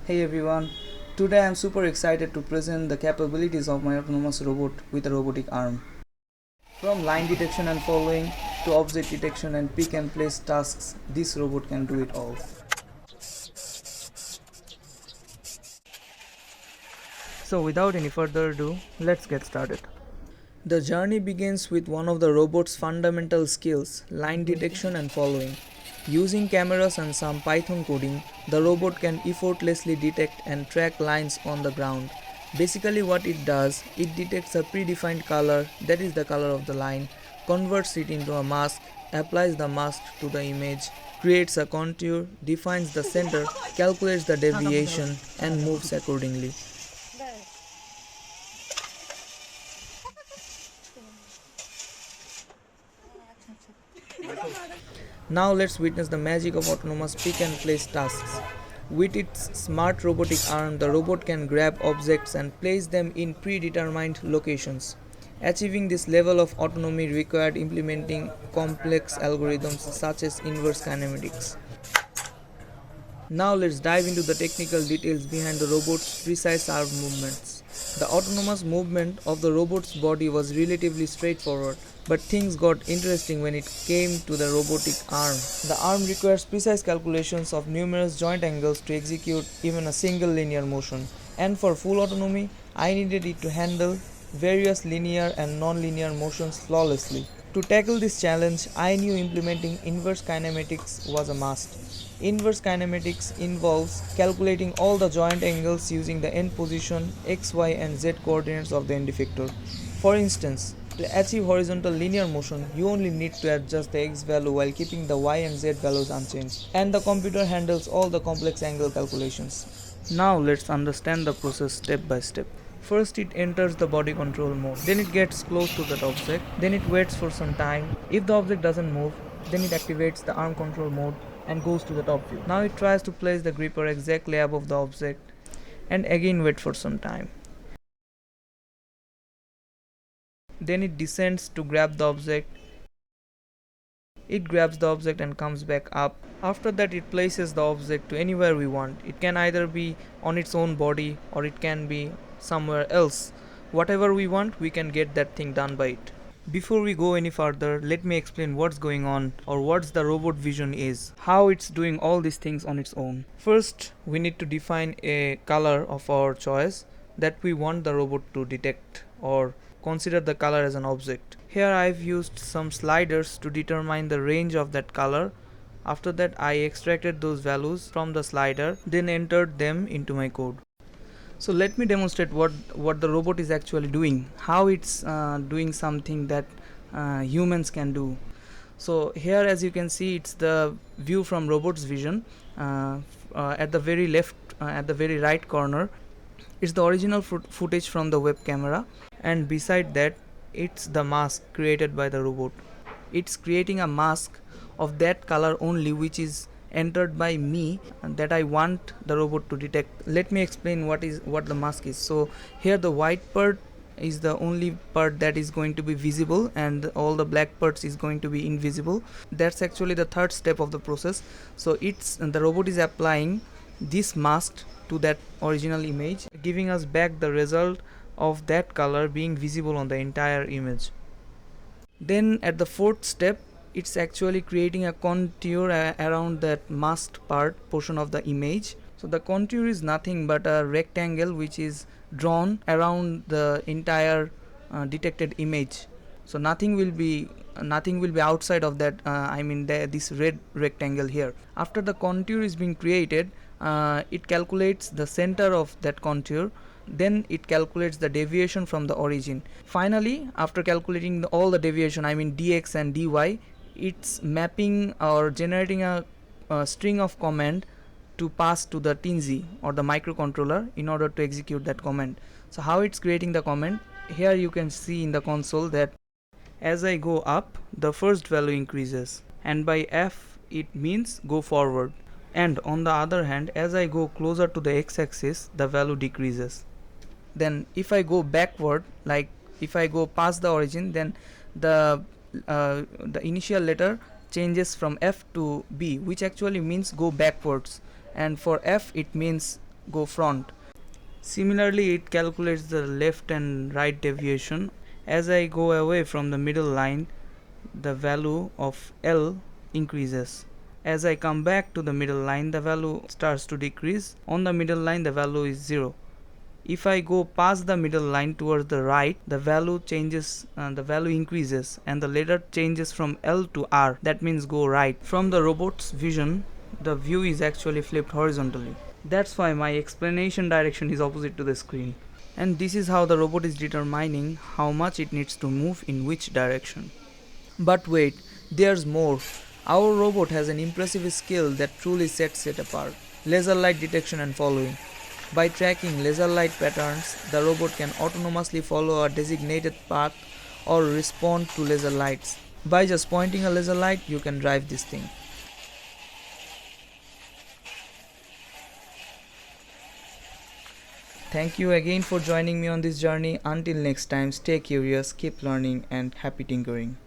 Hey everyone, today I am super excited to present the capabilities of my autonomous robot with a robotic arm. From line detection and following to object detection and pick and place tasks, this robot can do it all. So without any further ado, let's get started. The journey begins with one of the robot's fundamental skills, line detection and following. Using cameras and some Python coding, the robot can effortlessly detect and track lines on the ground. Basically what it does, it detects a predefined color, that is the color of the line, converts it into a mask, applies the mask to the image, creates a contour, defines the center, calculates the deviation and moves accordingly. Now let's witness the magic of autonomous pick and place tasks. With its smart robotic arm, the robot can grab objects and place them in predetermined locations. Achieving this level of autonomy required implementing complex algorithms such as inverse kinematics. Now let's dive into the technical details behind the robot's precise arm movements. The autonomous movement of the robot's body was relatively straightforward, but things got interesting when it came to the robotic arm. The arm requires precise calculations of numerous joint angles to execute even a single linear motion, and for full autonomy, I needed it to handle various linear and non-linear motions flawlessly. To tackle this challenge, I knew implementing inverse kinematics was a must. Inverse kinematics involves calculating all the joint angles using the end position, x, y, and z coordinates of the end effector. For instance, to achieve horizontal linear motion, you only need to adjust the x value while keeping the y and z values unchanged, and the computer handles all the complex angle calculations. Now let's understand the process step by step. First it enters the body control mode, then it gets close to that object, then it waits for some time. If the object doesn't move, then it activates the arm control mode and goes to the top view. Now it tries to place the gripper exactly above the object and again wait for some time. Then it descends to grab the object. It grabs the object and comes back up. After that it places the object to anywhere we want. It can either be on its own body or it can be somewhere else. Whatever we want, we can get that thing done by it. Before we go any further, let me explain what's going on or what's the robot vision is, how it's doing all these things on its own. First, we need to define a color of our choice that we want the robot to detect or consider the color as an object. Here I've used some sliders to determine the range of that color. After that I extracted those values from the slider, then entered them into my code. So let me demonstrate what the robot is actually doing, how it's doing something that humans can do. So here as you can see, it's the view from robot's vision. At the very left, at the very right corner, it's the original footage from the web camera, and beside that it's the mask created by the robot. It's creating a mask of that color only, which is entered by me and that I want the robot to detect. Let me explain what the mask is. So here the white part is the only part that is going to be visible and all the black parts is going to be invisible. That's actually the third step of the process. So the robot is applying this mask to that original image, giving us back the result of that color being visible on the entire image. Then at the fourth step, it's actually creating a contour around that masked portion of the image. So the contour is nothing but a rectangle which is drawn around the entire detected image. So nothing will be outside of that. This red rectangle here. After the contour is being created, it calculates the center of that contour, then it calculates the deviation from the origin. Finally, after calculating all the deviation, dx and dy, it's mapping or generating a string of command to pass to the TINZ or the microcontroller in order to execute that command. So how it's creating the command, here you can see in the console that as I go up, the first value increases, and by F it means go forward, and on the other hand, as I go closer to the x-axis, the value decreases. Then if I go backward, like if I go past the origin, then the initial letter changes from F to B, which actually means go backwards, and for F it means go front. Similarly, it calculates the left and right deviation. As I go away from the middle line, the value of L increases. As I come back to the middle line, the value starts to decrease. On the middle line, the value is 0. If I go past the middle line towards the right, the value changes, the value increases, and the letter changes from L to R. That means go right. From the robot's vision, the view is actually flipped horizontally. That's why my explanation direction is opposite to the screen. And this is how the robot is determining how much it needs to move in which direction. But wait, there's more. Our robot has an impressive skill that truly sets it apart: laser light detection and following. By tracking laser light patterns, the robot can autonomously follow a designated path or respond to laser lights. By just pointing a laser light, you can drive this thing. Thank you again for joining me on this journey. Until next time, stay curious, keep learning, and happy tinkering.